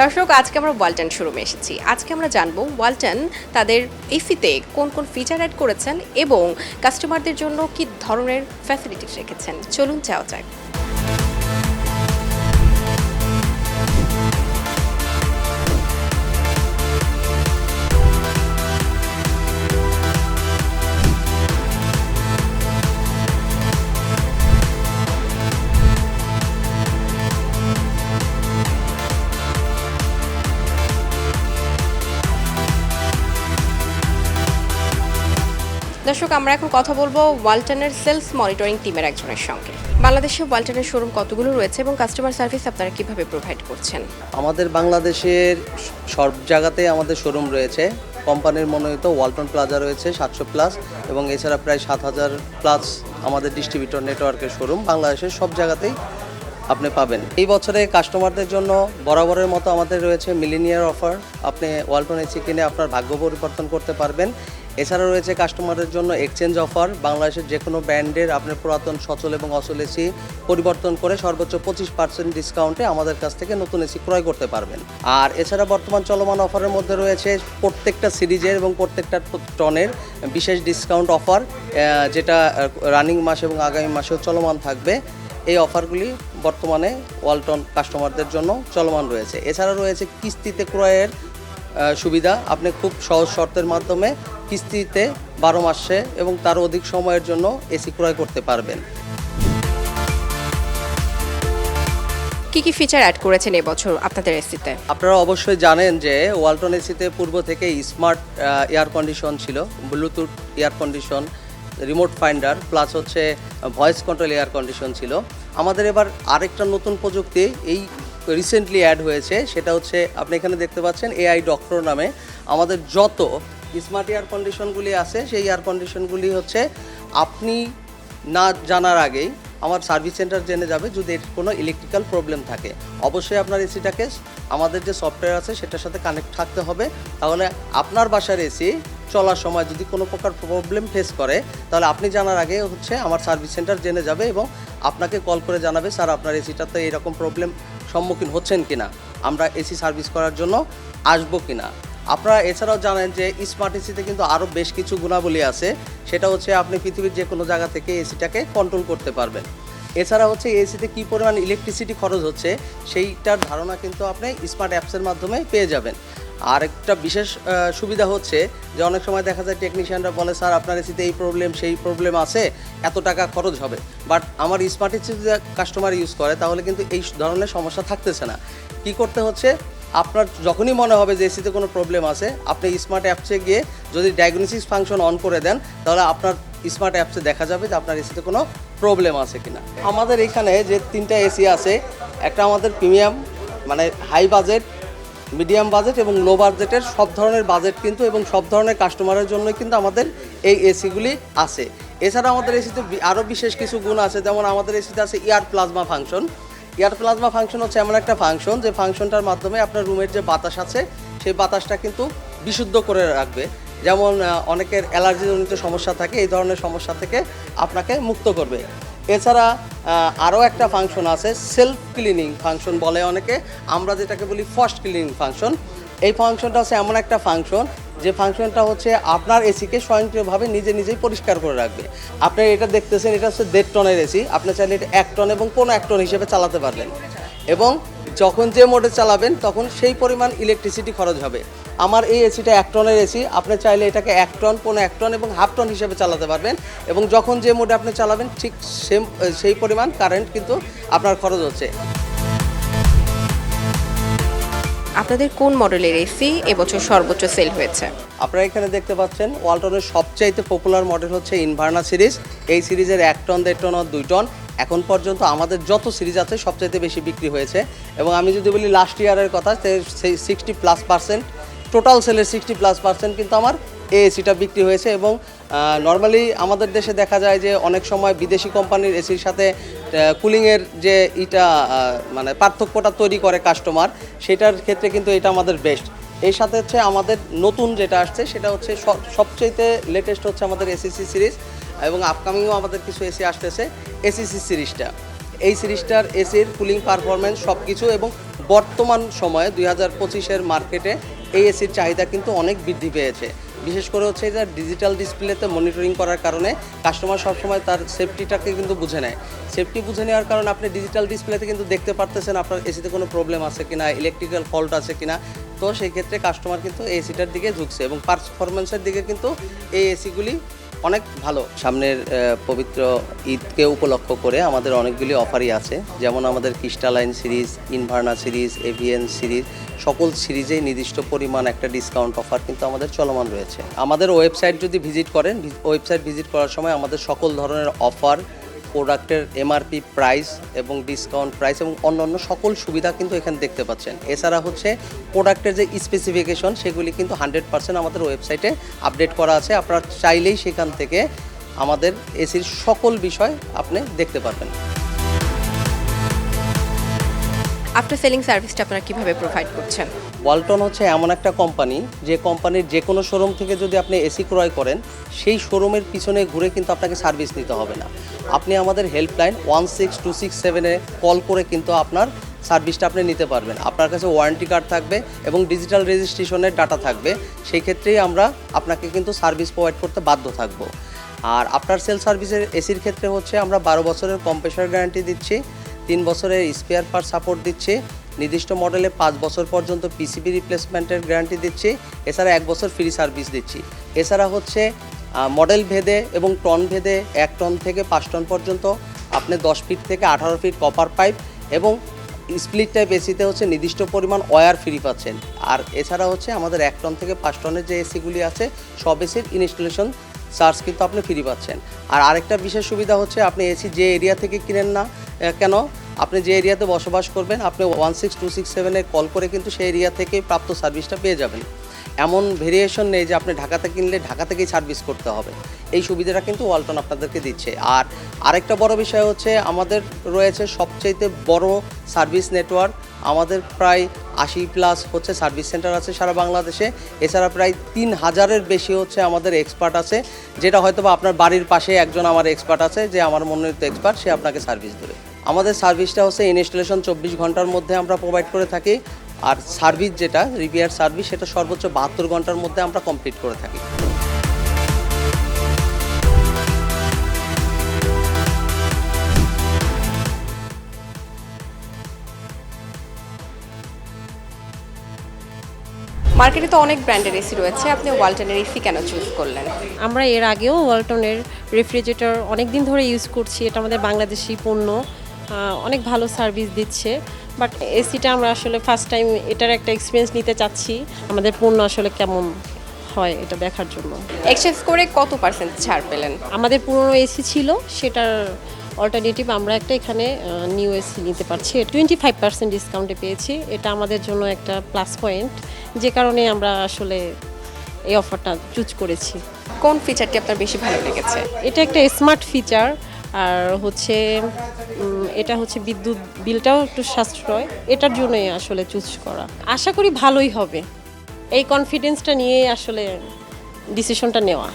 দর্শক, আজকে আমরা ওয়ালটন শোরুমে এসেছি। আজকে আমরা জানবো ওয়ালটন তাদের এসিতে কোন কোন ফিচার অ্যাড করেছেন এবং কাস্টমারদের জন্য কি ধরনের ফ্যাসিলিটিস রেখেছেন। চলুন যাওয়া যাক। দর্শক, আমরা এখন কথা বলবো ওয়ালটনের সেলস মনিটরিং টিমের একজনের সঙ্গে। বাংলাদেশে ওয়ালটনের শোরুম কতগুলো রয়েছে এবং কাস্টমার সার্ভিস আপনারা কিভাবে প্রোভাইড করছেন? আমাদের বাংলাদেশের সব জায়গাতেই আমাদের শোরুম রয়েছে। কোম্পানির মনোনীত ওয়ালটন প্লাজা রয়েছে 700+ এবং এছাড়া প্রায় 7000+ আমাদের ডিস্ট্রিবিউটর নেটওয়ার্কের শোরুম বাংলাদেশের সব জায়গাতেই আপনি পাবেন। এই বছরে কাস্টমারদের জন্য বরাবরের মতো আমাদের রয়েছে মিলেনিয়ার অফার। আপনি ওয়ালটন এসি কিনে আপনার ভাগ্য পরিবর্তন করতে পারবেন। এছাড়া রয়েছে কাস্টমারদের জন্য এক্সচেঞ্জ অফার। বাংলাদেশের যে কোনো ব্র্যান্ডের আপনার পুরাতন সচল এবং অচল এসি পরিবর্তন করে সর্বোচ্চ 25% ডিসকাউন্টে আমাদের কাছ থেকে নতুন এসি ক্রয় করতে পারবেন। আর এছাড়া বর্তমান চলমান অফারের মধ্যে রয়েছে প্রত্যেকটা সিরিজের এবং প্রত্যেকটা টনের বিশেষ ডিসকাউন্ট অফার, যেটা রানিং মাস এবং আগামী মাসেও চলমান থাকবে। এই অফারগুলি বর্তমানে ওয়ালটন কাস্টমারদের জন্য চলমান রয়েছে। এছাড়া রয়েছে কিস্তিতে ক্রয়ের সুবিধা। আপনি খুব সহজ শর্তের মাধ্যমে কিস্তিতে 12 মাসে এবং তার অধিক সময়ের জন্য এসি ক্রয় করতে পারবেন। কি কি ফিচার অ্যাড করেছেন এবছর আপনাদের এসিতে? আপনারা অবশ্যই জানেন যে ওয়ালটন এসিতে পূর্ব থেকে স্মার্ট এয়ার কন্ডিশন ছিল, Bluetooth air condition, remote finder plus হচ্ছে ভয়েস কন্ট্রোল এয়ার কন্ডিশন ছিল। আমাদের এবার আরেকটা নতুন প্রযুক্তি এই রিসেন্টলি অ্যাড হয়েছে, সেটা হচ্ছে আপনি এখানে দেখতে পাচ্ছেন এআই ডক্টর নামে। আমাদের যত স্মার্ট এয়ার কন্ডিশনগুলি আছে সেই এয়ার কন্ডিশনগুলি হচ্ছে আপনি না জানার আগেই আমার সার্ভিস সেন্টার জেনে যাবে যদি এর কোনো ইলেকট্রিক্যাল প্রবলেম থাকে। অবশ্যই আপনার এসিটাকে আমাদের যে সফটওয়্যার আছে সেটার সাথে কানেক্ট থাকতে হবে, তাহলে আপনার বাসার এসি চলার সময় যদি কোনো প্রকার প্রবলেম ফেস করে তাহলে আপনি জানার আগে হচ্ছে আমার সার্ভিস সেন্টার জেনে যাবে এবং আপনাকে কল করে জানাবে, স্যার আপনার এসিটাতে এরকম প্রবলেম সম্মুখীন হচ্ছেন কিনা, আমরা এসি সার্ভিস করার জন্য আসবো কিনা। আপনারা এছাড়াও জানেন যে স্মার্ট এসিতে কিন্তু আরও বেশ কিছু গুণাবলী আছে, সেটা হচ্ছে আপনি পৃথিবীর যে কোনো জায়গা থেকে এসিটাকে কন্ট্রোল করতে পারবেন। এছাড়া হচ্ছে এসিতে কী পরিমাণ ইলেকট্রিসিটি খরচ হচ্ছে সেইটার ধারণা কিন্তু আপনি স্মার্ট অ্যাপসের মাধ্যমে পেয়ে যাবেন। আর একটা বিশেষ সুবিধা হচ্ছে যে অনেক সময় দেখা যায় টেকনিশিয়ানরা বলে, স্যার আপনার এসিতে এই প্রবলেম সেই প্রবলেম আছে, এত টাকা খরচ হবে। বাট আমার স্মার্ট এসি যদি কাস্টমার ইউজ করে তাহলে কিন্তু এই ধরনের সমস্যা থাকতেছে না। কি করতে হচ্ছে, আপনার যখনই মনে হবে যে এসিতে কোনো প্রবলেম আছে, আপনি স্মার্ট অ্যাপসে গিয়ে যদি ডায়াগনোসিস ফাংশন অন করে দেন তাহলে আপনার স্মার্ট অ্যাপসে দেখা যাবে যে আপনার এসিতে কোনো প্রবলেম আছে কিনা। আমাদের এখানে যে 3টা এসি আছে, একটা আমাদের প্রিমিয়াম মানে হাই বাজেট, মিডিয়াম বাজেট এবং লো বাজেটের সব ধরনের বাজেট কিন্তু এবং সব ধরনের কাস্টমারের জন্যই কিন্তু আমাদের এই এসিগুলি আছে। এছাড়া আমাদের এসিতে আরও বিশেষ কিছু গুণ আছে, যেমন আমাদের এসিতে আছে air plasma function. Air plasma function হচ্ছে এমন একটা ফাংশন যে ফাংশনটার মাধ্যমে আপনার রুমের যে বাতাস আছে সেই বাতাসটা কিন্তু বিশুদ্ধ করে রাখবে। যেমন অনেকের অ্যালার্জিজনিত সমস্যা থাকে, এই ধরনের সমস্যা থেকে আপনাকে মুক্ত করবে। এছাড়া আরও একটা ফাংশন আছে, সেলফ ক্লিনিং ফাংশন বলে অনেকে, আমরা যেটাকে বলি ফার্স্ট ক্লিনিং ফাংশন। এই ফাংশনটা হচ্ছে এমন একটা ফাংশন যে ফাংশনটা হচ্ছে আপনার এসিকে স্বয়ংক্রিয়ভাবে নিজেই পরিষ্কার করে রাখবে। আপনি এটা দেখতেছেন, এটা হচ্ছে 1.5 টনের এসি, আপনি চাইলে এটা 1 টন এবং 1.5 টন হিসেবে চালাতে পারবেন এবং যখন যে মোডে চালাবেন তখন সেই পরিমাণ ইলেকট্রিসিটি খরচ হবে। আমার এই এসিটা 1 টনের এসি, আপনি চাইলে এটাকে 1 টন, 1.5 টন এবং 1/2 টন হিসেবে চালাতে পারবেন এবং যখন যে মোডে আপনি চালাবেন ঠিক সেই পরিমাণ কারেন্ট কিন্তু আপনার খরচ হচ্ছে। আপনাদের কোন মডেলের এসি এবছর সর্বোচ্চ সেল হয়েছে? আপনারা এখানে দেখতে পাচ্ছেন ওয়ালটনের সবচাইতে পপুলার মডেল হচ্ছে ইনভার্না সিরিজ। এই সিরিজের 1 টন, 1.5 টন আর 2 টন এখন পর্যন্ত আমাদের যত সিরিজ আছে সবচাইতে বেশি বিক্রি হয়েছে। এবং আমি যদি বলি লাস্ট ইয়ারের কথা, সেই 60+% টোটাল সেলের 60+% কিন্তু আমার এই এসিটা বিক্রি হয়েছে। এবং নর্মালি আমাদের দেশে দেখা যায় যে অনেক সময় বিদেশি কোম্পানির এসির সাথে কুলিংয়ের যে মানে পার্থক্যটা তৈরি করে কাস্টমার, সেটার ক্ষেত্রে কিন্তু এটা আমাদের বেস্ট। এর সাথে হচ্ছে আমাদের নতুন যেটা আসছে সেটা হচ্ছে সবচেয়ে লেটেস্ট হচ্ছে আমাদের এসিসি সিরিজ এবং আপকামিংও আমাদের কিছু এসি আসতেছে এসিসি সিরিজটা। এই সিরিজটার এসির কুলিং পারফরমেন্স সব কিছু এবং বর্তমান সময়ে 2025-এর মার্কেটে এই এসির চাহিদা কিন্তু অনেক বৃদ্ধি পেয়েছে। বিশেষ করে হচ্ছে যে ডিজিটাল ডিসপ্লেতে মনিটরিং করার কারণে কাস্টমার সবসময় তার সেফটিটাকে কিন্তু বুঝে নেয়। সেফটি বুঝে নেওয়ার কারণে আপনি ডিজিটাল ডিসপ্লেতে কিন্তু দেখতে পারতেছেন আপনার এসিতে কোনো প্রবলেম আছে কিনা, ইলেকট্রিক্যাল ফল্ট আছে কিনা। তো সেই ক্ষেত্রে কাস্টমার কিন্তু এই এসিটার দিকে ঝুঁকছে এবং পারফরমেন্সের দিকে কিন্তু এই এসিগুলি অনেক ভালো। সামনের পবিত্র ঈদকে উপলক্ষ করে আমাদের অনেকগুলি অফারই আছে, যেমন আমাদের crystalline series, ইনভার্না series, AVN series, সকল সিরিজেই নির্দিষ্ট পরিমাণ একটা ডিসকাউন্ট অফার কিন্তু আমাদের চলমান রয়েছে। আমাদের ওয়েবসাইট যদি ভিজিট করেন, ওয়েবসাইট ভিজিট করার সময় আমাদের সকল ধরনের অফার, প্রোডাক্টের এমআরপি প্রাইস এবং ডিসকাউন্ট প্রাইস এবং অন্যান্য সকল সুবিধা কিন্তু এখানে দেখতে পাচ্ছেন। এছাড়া হচ্ছে প্রোডাক্টের যে স্পেসিফিকেশন সেগুলি কিন্তু 100% আমাদের ওয়েবসাইটে আপডেট করা আছে। আপনারা চাইলেই সেখান থেকে আমাদের এসির সকল বিষয় আপনি দেখতে পারবেন। আফটার সেলিং সার্ভিসটা আপনারা কিভাবে প্রোভাইড করছেন? ওয়ালটন হচ্ছে এমন একটা কোম্পানি, যে কোম্পানির যে কোনো শোরুম থেকে যদি আপনি এসি ক্রয় করেন, সেই শোরুমের পিছনে ঘুরে কিন্তু আপনাকে সার্ভিস নিতে হবে না। আপনি আমাদের হেল্পলাইন 16267-এ কল করে কিন্তু আপনার সার্ভিসটা আপনি নিতে পারবেন। আপনার কাছে ওয়ারেন্টি কার্ড থাকবে এবং ডিজিটাল রেজিস্ট্রেশনের ডাটা থাকবে। সেই ক্ষেত্রেই আমরা আপনাকে কিন্তু সার্ভিস প্রোভাইড করতে বাধ্য থাকবো। আর আফটার সেল সার্ভিসের এসির ক্ষেত্রে হচ্ছে আমরা 12 বছরের কম্প্রেসর গ্যারান্টি দিচ্ছি, 3 বছরের স্পেয়ার পার্ট সাপোর্ট দিচ্ছি, নির্দিষ্ট মডেলে 5 বছর পর্যন্ত পিসিবি রিপ্লেসমেন্টের গ্যারান্টি দিচ্ছি, এছাড়া 1 বছর ফ্রি সার্ভিস দিচ্ছি। এছাড়া হচ্ছে মডেল ভেদে এবং টন ভেদে 1 টন থেকে 5 টন পর্যন্ত আপনি 10 ফিট থেকে 18 ফিট কপার পাইপ এবং স্প্লিট টাইপ এসিতে হচ্ছে নির্দিষ্ট পরিমাণ ওয়্যার ফ্রি পাচ্ছেন। আর এছাড়া হচ্ছে আমাদের 1 টন থেকে 5 টনের যে এসিগুলি আছে সব এসির ইনস্টলেশন চার্জ কিন্তু আপনি ফ্রি পাচ্ছেন। আর আরেকটা বিশেষ সুবিধা হচ্ছে আপনি এসি যে এরিয়া থেকে কিনেন না কেন, আপনি যে এরিয়াতে বসবাস করবেন আপনি 16267-এ কল করে কিন্তু সেই এরিয়া থেকেই প্রাপ্ত সার্ভিসটা পেয়ে যাবেন। এমন ভেরিয়েশন নেই যে আপনি ঢাকাতে কিনলে ঢাকা থেকেই সার্ভিস করতে হবে। এই সুবিধাটা কিন্তু ওয়ালটন আপনাদেরকে দিচ্ছে। আর আরেকটা বড় বিষয় হচ্ছে আমাদের রয়েছে সবচাইতে বড় সার্ভিস নেটওয়ার্ক। আমাদের প্রায় 80+ হচ্ছে সার্ভিস সেন্টার আছে সারা বাংলাদেশে। এছাড়া প্রায় 3000-এর বেশি হচ্ছে আমাদের এক্সপার্ট আছে, যেটা হয়তো বা আপনার বাড়ির পাশে একজন আমার এক্সপার্ট আছে, যে আমার মনোনীত এক্সপার্ট, সে আপনাকে সার্ভিস দেবে। আমাদের সার্ভিসটা হচ্ছে ইনস্টলেশন 24 ঘন্টার মধ্যে আমরা প্রোভাইড করে থাকি। আর সার্ভিস যেটা রিপেয়ার সার্ভিস সেটা সর্বোচ্চ 72 ঘন্টার মধ্যে আমরা কমপ্লিট করে থাকি। মার্কেটে তো অনেক ব্র্যান্ডের এসি রয়েছে, আপনি ওয়ালটনের এসি কেন চুজ করলেন? আমরা এর আগেও ওয়ালটনের রেফ্রিজারেটর অনেক দিন ধরে ইউজ করছি। এটা আমাদের বাংলাদেশি পণ্য, অনেক ভালো সার্ভিস দিচ্ছে। বাট এসিটা আমরা আসলে ফার্স্ট টাইম এটার একটা এক্সপিরিয়েন্স নিতে চাচ্ছি, আমাদের পণ্য আসলে কেমন হয় এটা দেখার জন্য। এক্সচেঞ্জ করে কত % ছাড় পেলেন? আমাদের পুরনো এসি ছিল, সেটার অল্টারনেটিভ আমরা একটা এখানে নিউ এসি নিতে পারছি। 25% ডিসকাউন্টে পেয়েছি। এটা আমাদের জন্য একটা প্লাস পয়েন্ট, যে কারণে আমরা আসলে এই অফারটা চুজ করেছি। কোন ফিচারটি আপনার বেশি ভালো লেগেছে? এটা একটা স্মার্ট ফিচার, আর হচ্ছে এটা হচ্ছে বিদ্যুৎ বিলটাও একটু সাশ্রয়, এটার জন্যই আসলে চুজ করা। আশা করি ভালোই হবে, এই কনফিডেন্সটা নিয়ে আসলে ডিসিশনটা নেওয়া।